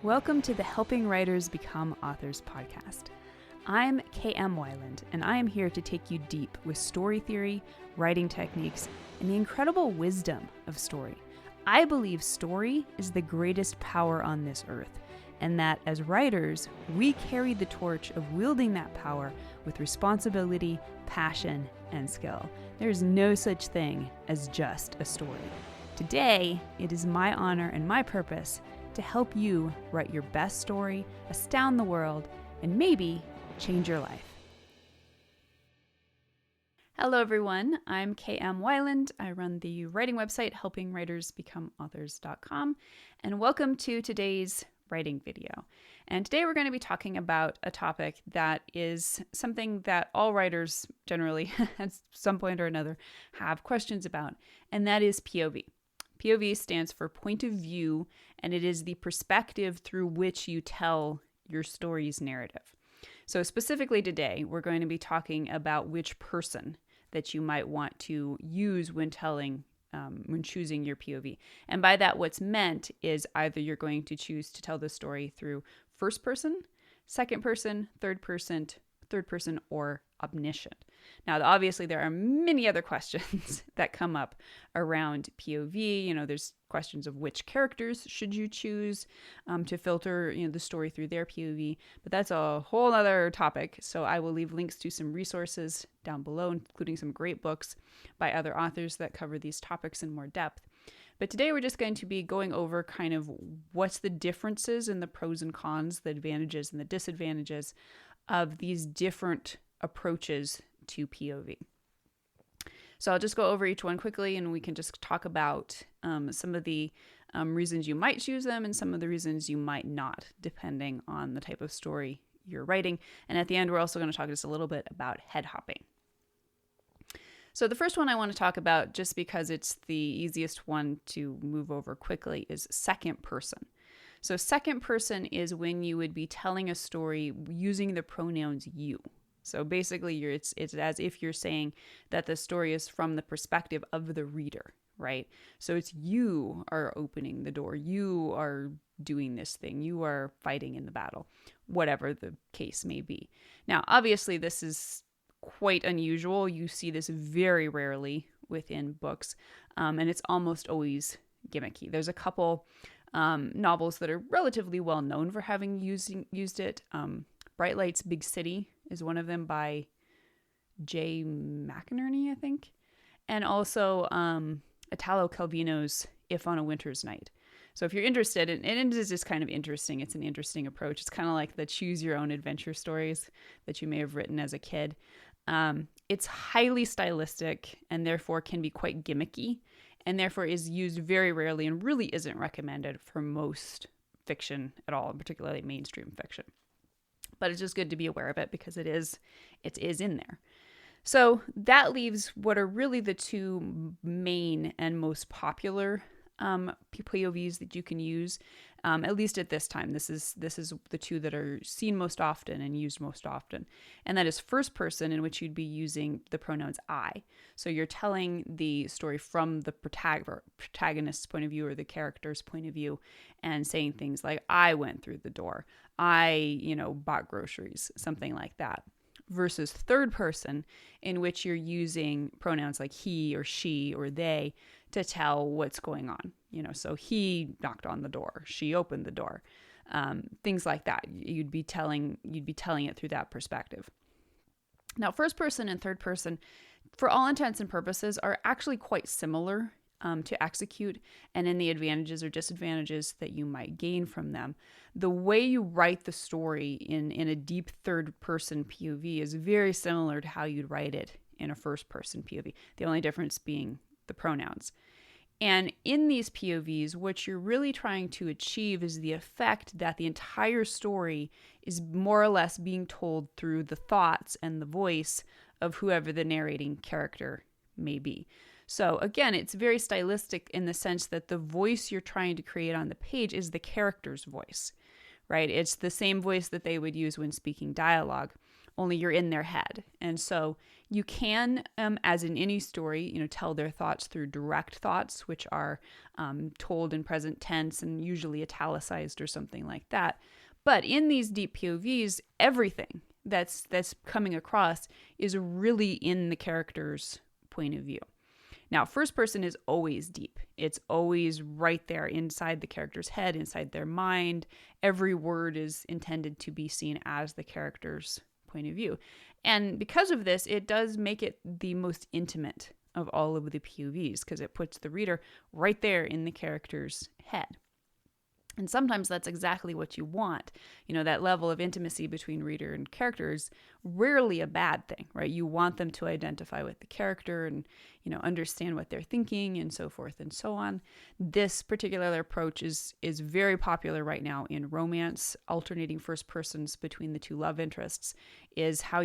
Welcome to the Helping Writers Become Authors podcast. I'm KM Weiland, and I am here to take you deep with story theory, writing techniques, and the incredible wisdom of story. I believe story is the greatest power on this earth, and that as writers, we carry the torch of wielding that power with responsibility, passion, and skill. There's no such thing as just a story. Today, it is my honor and my purpose to help you write your best story, astound the world, and maybe change your life. Hello everyone, I'm KM Weiland. I run the writing website helpingwritersbecomeauthors.com, and welcome to today's writing video. And today we're going to be talking about a topic that is something that all writers generally at some point or another have questions about, and that is POV. POV stands for point of view, and it is the perspective through which you tell your story's narrative. So specifically today, we're going to be talking about which person that you might want to use when choosing your POV. And by that, what's meant is either you're going to choose to tell the story through first person, second person, third person, or omniscient. Now, obviously, there are many other questions that come up around POV. There's questions of which characters should you choose to filter, the story through their POV. But that's a whole other topic. So I will leave links to some resources down below, including some great books by other authors that cover these topics in more depth. But today we're just going to be going over kind of what's the differences and the pros and cons, the advantages and the disadvantages of these different approaches to POV. So I'll just go over each one quickly, and we can just talk about some of the reasons you might choose them and some of the reasons you might not, depending on the type of story you're writing. And at the end, we're also going to talk just a little bit about head hopping. So the first one I want to talk about, just because it's the easiest one to move over quickly, is second person. So second person is when you would be telling a story using the pronouns you. So basically, it's as if you're saying that the story is from the perspective of the reader, right? So it's you are opening the door, you are doing this thing, you are fighting in the battle, whatever the case may be. Now, obviously, this is quite unusual. You see this very rarely within books, and it's almost always gimmicky. There's a couple novels that are relatively well known for having used it. Bright Light's Big City is one of them, by J. McInerney, I think. And also Italo Calvino's If on a Winter's Night. So if you're interested, and it is just kind of interesting, it's an interesting approach. It's kind of like the choose your own adventure stories that you may have written as a kid. It's highly stylistic and therefore can be quite gimmicky, and therefore is used very rarely and really isn't recommended for most fiction at all, particularly mainstream fiction. But it's just good to be aware of it because it is in there. So that leaves what are really the two main and most popular POVs that you can use, at least at this time. This is the two that are seen most often and used most often. And that is first person, in which you'd be using the pronouns I. So you're telling the story from the protagonist's point of view or the character's point of view, and saying things like, I went through the door, I, bought groceries, something like that. Versus third person, in which you're using pronouns like he or she or they to tell what's going on. So he knocked on the door, she opened the door, things like that. You'd be telling it through that perspective. Now, first person and third person, for all intents and purposes, are actually quite similar to execute, and in the advantages or disadvantages that you might gain from them. The way you write the story in a deep third person POV is very similar to how you'd write it in a first person POV, the only difference being the pronouns. And in these POVs, what you're really trying to achieve is the effect that the entire story is more or less being told through the thoughts and the voice of whoever the narrating character may be. So again, it's very stylistic in the sense that the voice you're trying to create on the page is the character's voice, right? It's the same voice that they would use when speaking dialogue. only you're in their head. And so you can, as in any story, tell their thoughts through direct thoughts, which are told in present tense and usually italicized or something like that. But in these deep POVs, everything that's coming across is really in the character's point of view. Now, first person is always deep. It's always right there inside the character's head, inside their mind. Every word is intended to be seen as the character's point of view. And because of this, it does make it the most intimate of all of the POVs because it puts the reader right there in the character's head. And sometimes that's exactly what you want. That level of intimacy between reader and character is rarely a bad thing, right? You want them to identify with the character and, understand what they're thinking and so forth and so on. This particular approach is very popular right now in romance. Alternating first persons between the two love interests is what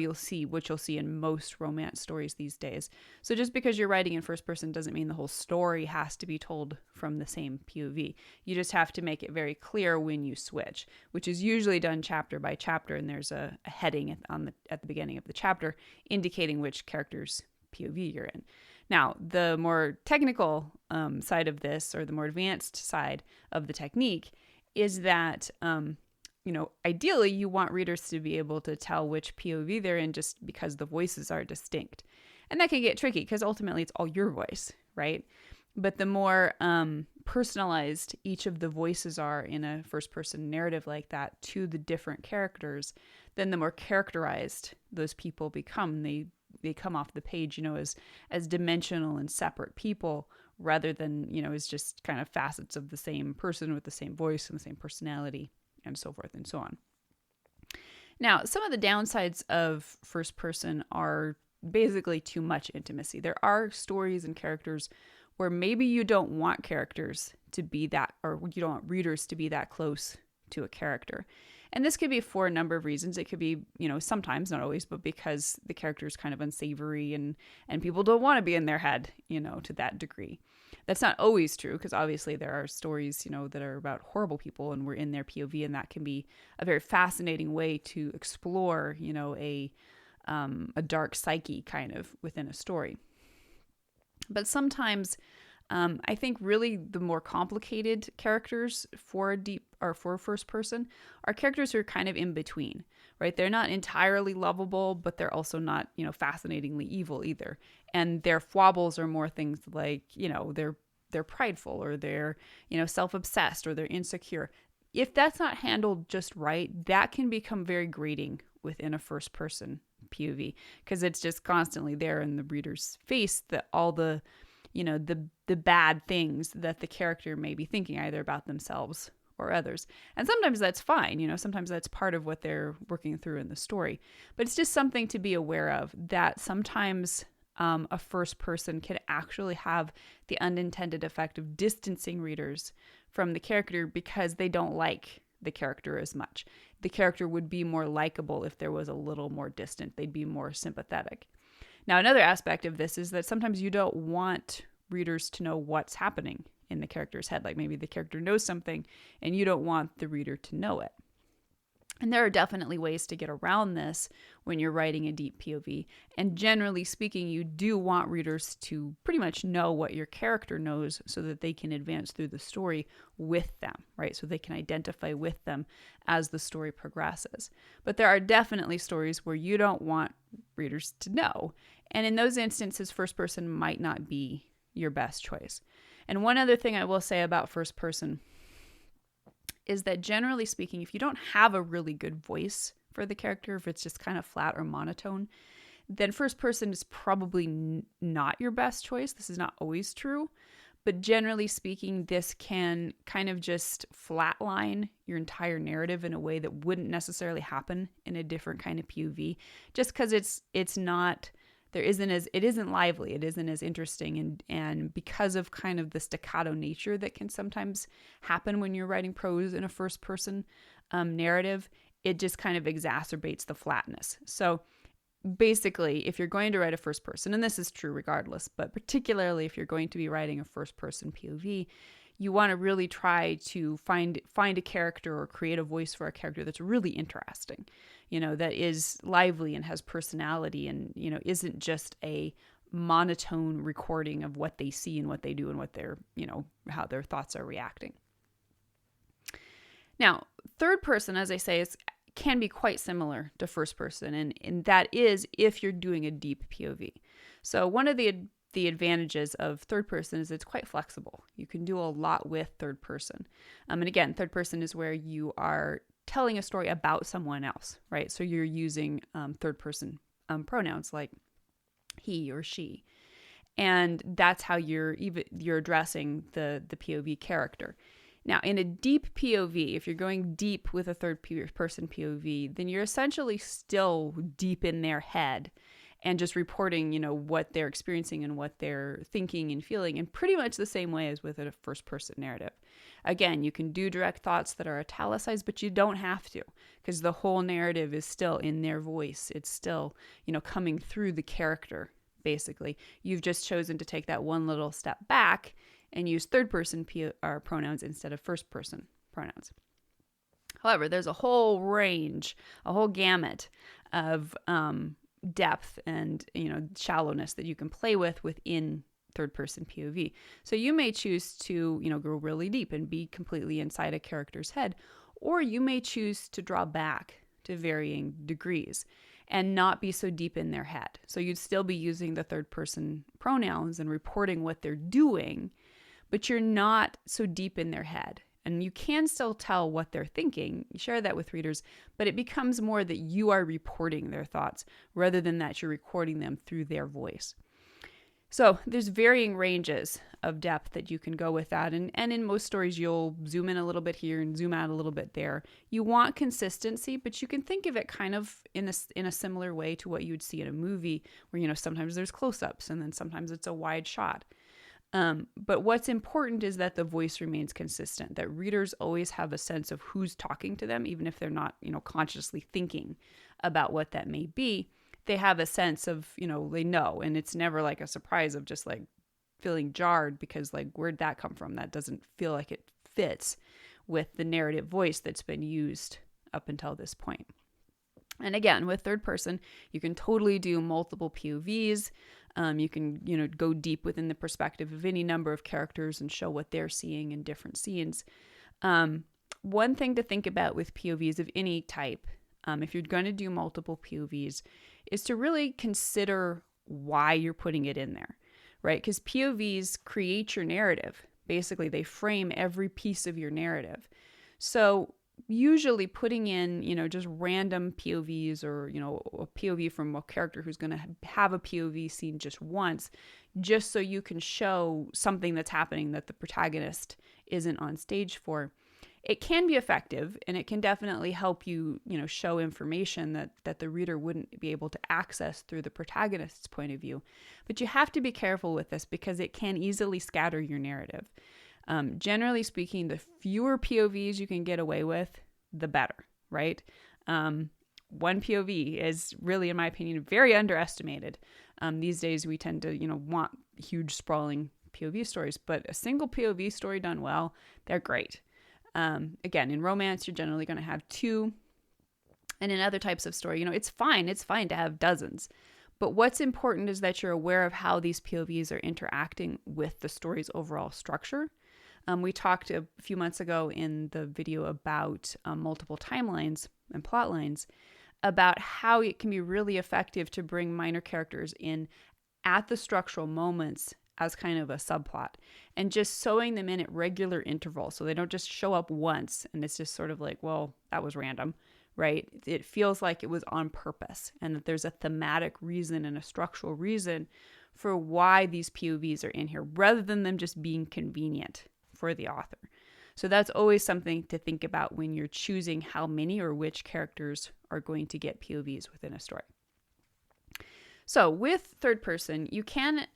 you'll see in most romance stories these days. So just because you're writing in first person doesn't mean the whole story has to be told from the same POV. You just have to make it very clear when you switch, which is usually done chapter by chapter, and there's a heading at the beginning of the chapter indicating which character's POV you're in. Now, the more technical side of this, or the more advanced side of the technique, is that ideally you want readers to be able to tell which POV they're in just because the voices are distinct. And that can get tricky because ultimately it's all your voice, right? But the more personalized each of the voices are in a first-person narrative like that to the different characters, then the more characterized those people become. They come off the page, as dimensional and separate people rather than, as just kind of facets of the same person with the same voice and the same personality and so forth and so on. Now, some of the downsides of first person are basically too much intimacy. There are stories and characters where maybe you don't want characters to be that, or you don't want readers to be that close to a character. And this could be for a number of reasons. It could be, sometimes, not always, but because the character is kind of unsavory and people don't want to be in their head, to that degree. That's not always true because obviously there are stories, that are about horrible people and we're in their POV, and that can be a very fascinating way to explore, a dark psyche kind of within a story. But sometimes I think really the more complicated characters for first person are characters who are kind of in between, right? They're not entirely lovable, but they're also not, fascinatingly evil either. And their foibles are more things like, they're prideful, or they're, self-obsessed, or they're insecure. If that's not handled just right, that can become very grating within a first person POV because it's just constantly there in the reader's face that all the bad things that the character may be thinking either about themselves or others. And sometimes that's fine, sometimes that's part of what they're working through in the story. But it's just something to be aware of, that sometimes a first person can actually have the unintended effect of distancing readers from the character because they don't like the character as much. The character would be more likable if there was a little more distant. They'd be more sympathetic. Now, another aspect of this is that sometimes you don't want readers to know what's happening in the character's head. Like maybe the character knows something and you don't want the reader to know it. And there are definitely ways to get around this when you're writing a deep POV. And generally speaking, you do want readers to pretty much know what your character knows so that they can advance through the story with them, right? So they can identify with them as the story progresses. But there are definitely stories where you don't want readers to know. And in those instances, first person might not be your best choice. And one other thing I will say about first person is that generally speaking, if you don't have a really good voice for the character, if it's just kind of flat or monotone, then first person is probably not your best choice. This is not always true, but generally speaking, this can kind of just flatline your entire narrative in a way that wouldn't necessarily happen in a different kind of POV, just because it's not... it isn't lively, it isn't as interesting, and because of kind of the staccato nature that can sometimes happen when you're writing prose in a first person narrative, it just kind of exacerbates the flatness. So basically, if you're going to write a first person, and this is true regardless, but particularly if you're going to be writing a first person POV, you want to really try to find a character or create a voice for a character that's really interesting, that is lively and has personality and, isn't just a monotone recording of what they see and what they do and what their, how their thoughts are reacting. Now, third person, as I say, can be quite similar to first person, and that is if you're doing a deep POV. So one of the advantages of third person is it's quite flexible. You can do a lot with third person. And again, third person is where you are telling a story about someone else, right? So you're using third person pronouns like he or she. And that's how you're addressing the POV character. Now, in a deep POV, if you're going deep with a third person POV, then you're essentially still deep in their head and just reporting, what they're experiencing and what they're thinking and feeling in pretty much the same way as with a first person narrative. Again, you can do direct thoughts that are italicized, but you don't have to, because the whole narrative is still in their voice. It's still, coming through the character, basically. You've just chosen to take that one little step back and use third person pronouns instead of first person pronouns. However, there's a whole range, a whole gamut of depth and shallowness that you can play with within third person POV. So you may choose to go really deep and be completely inside a character's head, or you may choose to draw back to varying degrees and not be so deep in their head. So you'd still be using the third person pronouns and reporting what they're doing, but you're not so deep in their head. And you can still tell what they're thinking. You share that with readers, but it becomes more that you are reporting their thoughts rather than that you're recording them through their voice. So there's varying ranges of depth that you can go with that. And in most stories, you'll zoom in a little bit here and zoom out a little bit there. You want consistency, but you can think of it kind of in a similar way to what you would see in a movie where, sometimes there's close-ups and then sometimes it's a wide shot. But what's important is that the voice remains consistent, that readers always have a sense of who's talking to them, even if they're not, consciously thinking about what that may be. They have a sense of, they know, and it's never like a surprise of just like feeling jarred because like, where'd that come from? That doesn't feel like it fits with the narrative voice that's been used up until this point. And again, with third person, you can totally do multiple POVs. You can, go deep within the perspective of any number of characters and show what they're seeing in different scenes. One thing to think about with POVs of any type, if you're going to do multiple POVs, is to really consider why you're putting it in there, right? Because POVs create your narrative. Basically, they frame every piece of your narrative. So usually putting in, just random POVs or, a POV from a character who's going to have a POV scene just once, just so you can show something that's happening that the protagonist isn't on stage for. It can be effective, and it can definitely help you, show information that the reader wouldn't be able to access through the protagonist's point of view. But you have to be careful with this because it can easily scatter your narrative. Generally speaking, the fewer POVs you can get away with, the better, right? One POV is really, in my opinion, very underestimated. These days, we tend to, want huge, sprawling POV stories, but a single POV story done well, they're great. Again, in romance, you're generally going to have 2. And in other types of story, it's fine to have dozens. But what's important is that you're aware of how these POVs are interacting with the story's overall structure. We talked a few months ago in the video about multiple timelines and plot lines about how it can be really effective to bring minor characters in at the structural moments as kind of a subplot and just sewing them in at regular intervals so they don't just show up once and it's just sort of like, well, that was random, right? It feels like it was on purpose and that there's a thematic reason and a structural reason for why these POVs are in here rather than them just being convenient for the author. So that's always something to think about when you're choosing how many or which characters are going to get POVs within a story. So with third person, you can,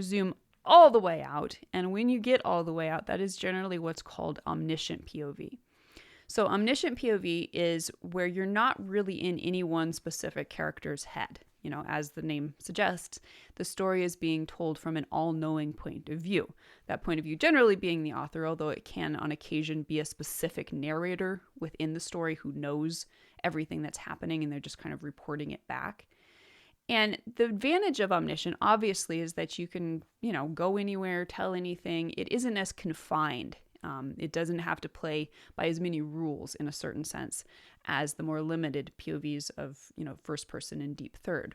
zoom all the way out. And when you get all the way out, that is generally what's called omniscient POV. So omniscient POV is where you're not really in any one specific character's head. as the name suggests, the story is being told from an all-knowing point of view. That point of view generally being the author, although it can on occasion be a specific narrator within the story who knows everything that's happening and they're just kind of reporting it back. And the advantage of omniscient, obviously, is that you can, go anywhere, tell anything. It isn't as confined. It doesn't have to play by as many rules in a certain sense as the more limited POVs of, first person and deep third.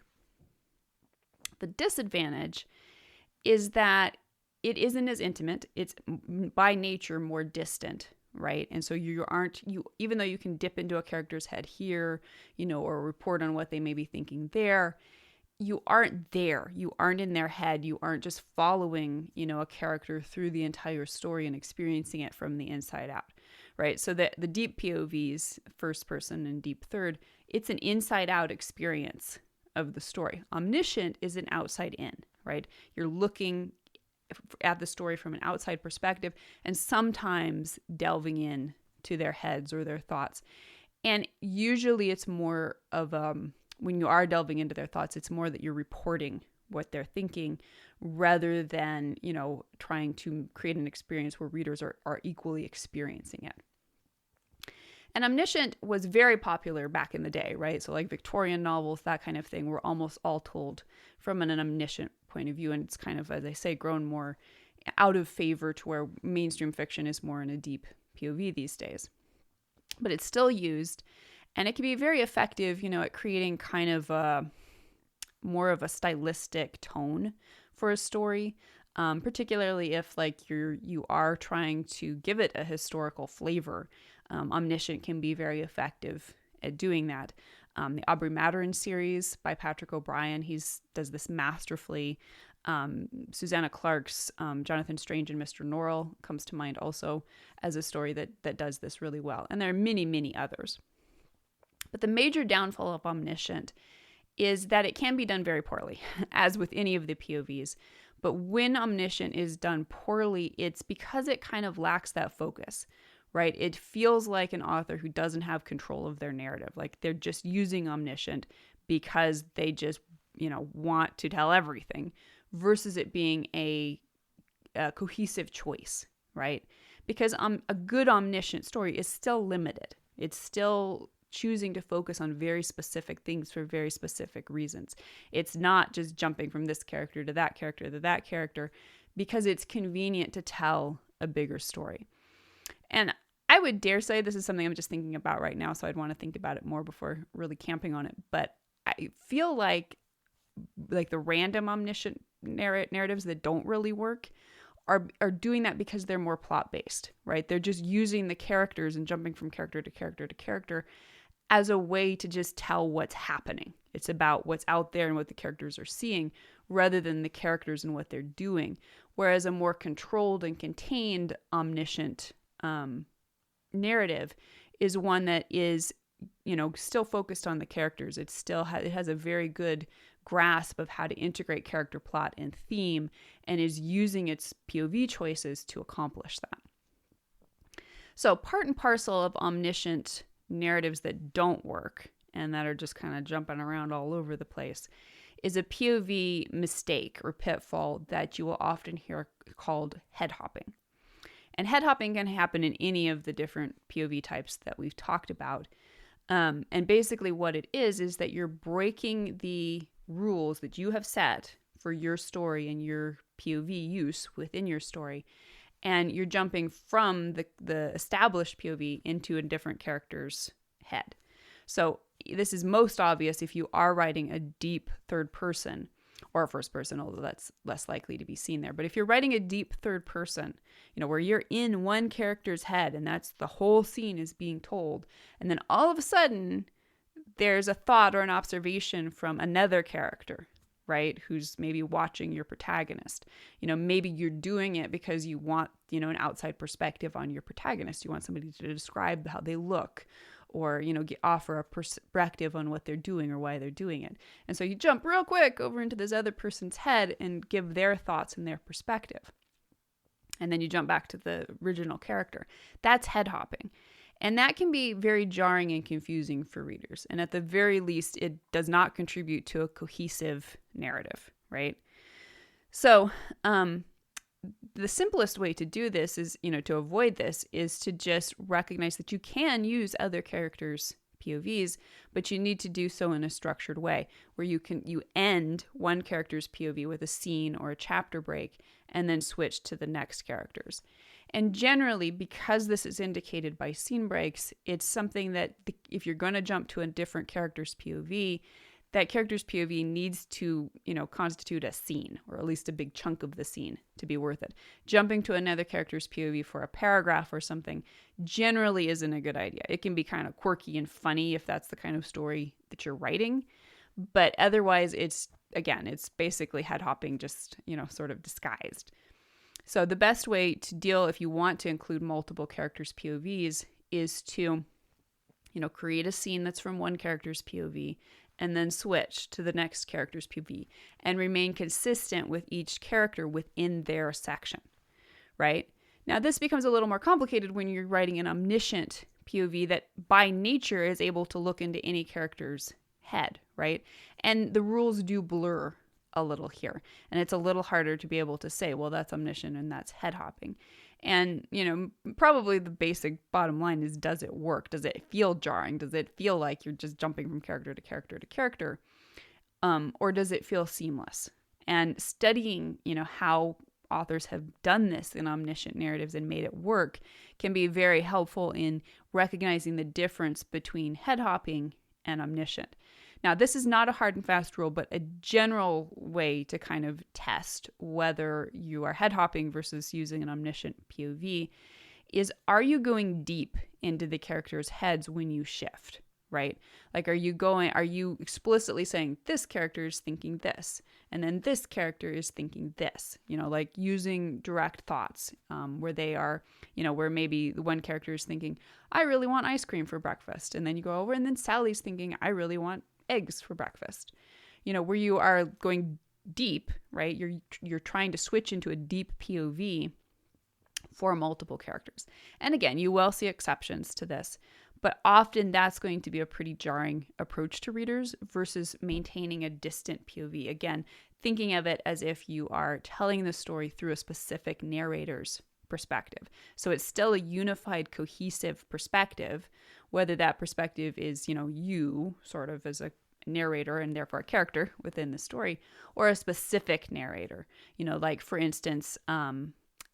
The disadvantage is that it isn't as intimate. It's by nature more distant, right? And so even though you can dip into a character's head here, or report on what they may be thinking there, you aren't there. You aren't in their head. You aren't just following, a character through the entire story and experiencing it from the inside out, right? So the deep POVs, first person and deep third, it's an inside out experience of the story. Omniscient is an outside in, right? You're looking at the story from an outside perspective and sometimes delving in to their heads or their thoughts. And usually it's more of when you are delving into their thoughts, it's more that you're reporting what they're thinking rather than, trying to create an experience where readers are equally experiencing it. And omniscient was very popular back in the day, right? So like Victorian novels, that kind of thing, were almost all told from an omniscient point of view. And it's kind of, as I say, grown more out of favor to where mainstream fiction is more in a deep POV these days. But it's still used. And it can be very effective, at creating kind of more of a stylistic tone for a story, particularly if you are trying to give it a historical flavor. Omniscient can be very effective at doing that. The Aubrey Maturin series by Patrick O'Brien, he does this masterfully. Susanna Clark's Jonathan Strange and Mr. Norrell comes to mind also as a story that does this really well. And there are many, many others. But the major downfall of omniscient is that it can be done very poorly, as with any of the POVs. But when omniscient is done poorly, it's because it kind of lacks that focus, right? It feels like an author who doesn't have control of their narrative. Like they're just using omniscient because they just, want to tell everything versus it being a cohesive choice, right? Because a good omniscient story is still limited. It's still choosing to focus on very specific things for very specific reasons. It's not just jumping from this character to that character to that character because it's convenient to tell a bigger story. And I would dare say this is something I'm just thinking about right now, so I'd want to think about it more before really camping on it. But I feel like the random omniscient narratives that don't really work are doing that because they're more plot-based, right? They're just using the characters and jumping from character to character to character as a way to just tell what's happening. It's about what's out there and what the characters are seeing rather than the characters and what they're doing. Whereas a more controlled and contained omniscient narrative is one that is, still focused on the characters. It still it has a very good grasp of how to integrate character, plot, and theme, and is using its POV choices to accomplish that. So part and parcel of omniscient narratives that don't work and that are just kind of jumping around all over the place is a POV mistake or pitfall that you will often hear called head hopping. And head hopping can happen in any of the different POV types that we've talked about. And basically what it is that you're breaking the rules that you have set for your story and your POV use within your story. And you're jumping from the established POV into a different character's head. So this is most obvious if you are writing a deep third person or a first person, although that's less likely to be seen there. But if you're writing a deep third person, where you're in one character's head and that's the whole scene is being told, and then all of a sudden there's a thought or an observation from another character, right, who's maybe watching your protagonist. Maybe you're doing it because you want, an outside perspective on your protagonist. You want somebody to describe how they look or, offer a perspective on what they're doing or why they're doing it. And so you jump real quick over into this other person's head and give their thoughts and their perspective. And then you jump back to the original character. That's head hopping. And that can be very jarring and confusing for readers. And at the very least, it does not contribute to a cohesive narrative, right? So, the simplest way to do this is, to avoid this, is to just recognize that you can use other characters' POVs, but you need to do so in a structured way where you end one character's POV with a scene or a chapter break and then switch to the next character's. And generally, because this is indicated by scene breaks, it's something that if you're going to jump to a different character's POV, that character's POV needs to, constitute a scene, or at least a big chunk of the scene to be worth it. Jumping to another character's POV for a paragraph or something generally isn't a good idea. It can be kind of quirky and funny if that's the kind of story that you're writing. But otherwise, it's basically head hopping, just, sort of disguised. So the best way to deal, if you want to include multiple characters' POVs, is to, create a scene that's from one character's POV and then switch to the next character's POV and remain consistent with each character within their section, right? Now, this becomes a little more complicated when you're writing an omniscient POV that by nature is able to look into any character's head, right? And the rules do blur a little here. And it's a little harder to be able to say, well, that's omniscient and that's head hopping. And, probably the basic bottom line is, does it work? Does it feel jarring? Does it feel like you're just jumping from character to character to character? Or does it feel seamless? And studying, how authors have done this in omniscient narratives and made it work can be very helpful in recognizing the difference between head hopping and omniscient. Now, this is not a hard and fast rule, but a general way to kind of test whether you are head hopping versus using an omniscient POV is, are you going deep into the characters' heads when you shift, right? Like, are you explicitly saying this character is thinking this, and then this character is thinking this, like using direct thoughts, where they are, where maybe the one character is thinking, I really want ice cream for breakfast. And then you go over and then Sally's thinking, I really want eggs for breakfast, where you are going deep, right? You're trying to switch into a deep POV for multiple characters. And again, you will see exceptions to this, but often that's going to be a pretty jarring approach to readers versus maintaining a distant POV. Again, thinking of it as if you are telling the story through a specific narrator's perspective. So it's still a unified, cohesive perspective, whether that perspective is, you sort of as a narrator and therefore a character within the story, or a specific narrator, like for instance,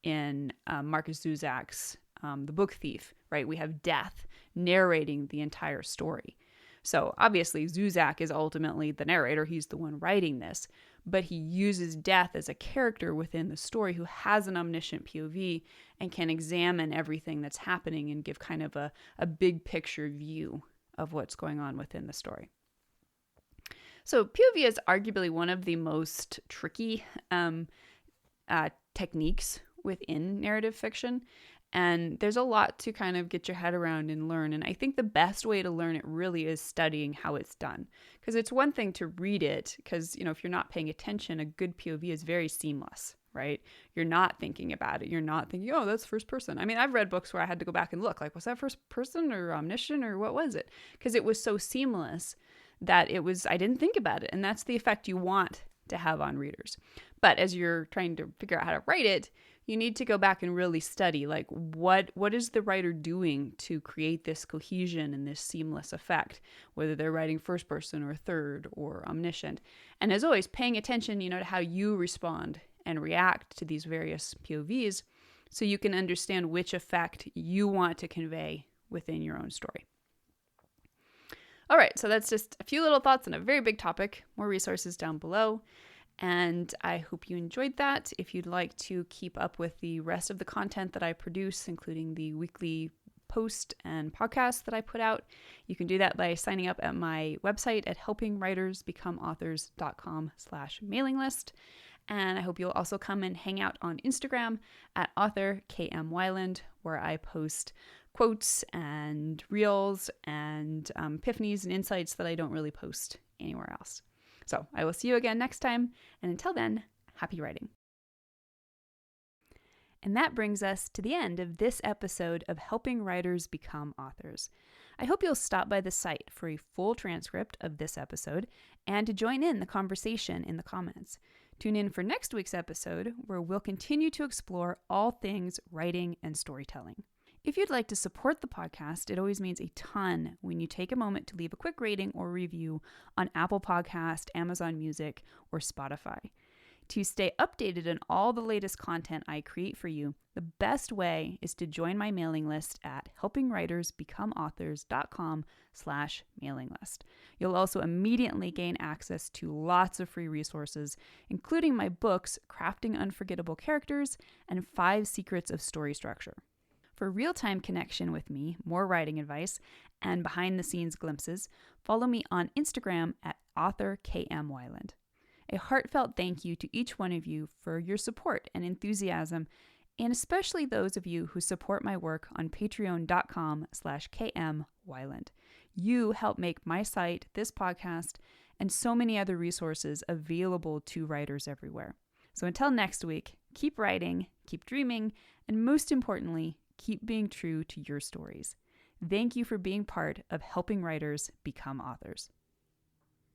in Marcus Zuzak's The Book Thief, right? We have Death narrating the entire story. So obviously Zuzak is ultimately the narrator. He's the one writing this, but he uses Death as a character within the story who has an omniscient POV and can examine everything that's happening and give kind of a big picture view of what's going on within the story. So POV is arguably one of the most tricky techniques within narrative fiction. And there's a lot to kind of get your head around and learn. And I think the best way to learn it really is studying how it's done. Because it's one thing to read it, because, if you're not paying attention, a good POV is very seamless, right? You're not thinking about it. You're not thinking, oh, that's first person. I mean, I've read books where I had to go back and look, like, was that first person or omniscient or what was it? Because it was so seamless that I didn't think about it. And that's the effect you want to have on readers. But as you're trying to figure out how to write it, you need to go back and really study, like, what is the writer doing to create this cohesion and this seamless effect, whether they're writing first person or third or omniscient. And as always, paying attention, to how you respond and react to these various POVs so you can understand which effect you want to convey within your own story. All right, so that's just a few little thoughts on a very big topic. More resources down below. And I hope you enjoyed that. If you'd like to keep up with the rest of the content that I produce, including the weekly post and podcast that I put out, you can do that by signing up at my website at helpingwritersbecomeauthors.com/mailing list. And I hope you'll also come and hang out on Instagram at author KM Weiland, where I post quotes and reels and epiphanies and insights that I don't really post anywhere else. So I will see you again next time. And until then, happy writing. And that brings us to the end of this episode of Helping Writers Become Authors. I hope you'll stop by the site for a full transcript of this episode and to join in the conversation in the comments. Tune in for next week's episode, where we'll continue to explore all things writing and storytelling. If you'd like to support the podcast, it always means a ton when you take a moment to leave a quick rating or review on Apple Podcast, Amazon Music, or Spotify. To stay updated on all the latest content I create for you, the best way is to join my mailing list at helpingwritersbecomeauthors.com/mailing list. You'll also immediately gain access to lots of free resources, including my books, Crafting Unforgettable Characters and 5 Secrets of Story Structure. For real-time connection with me, more writing advice, and behind-the-scenes glimpses, follow me on Instagram at authorkmwyland. A heartfelt thank you to each one of you for your support and enthusiasm, and especially those of you who support my work on patreon.com/kmwyland. You help make my site, this podcast, and so many other resources available to writers everywhere. So until next week, keep writing, keep dreaming, and most importantly, keep being true to your stories. Thank you for being part of helping writers become authors.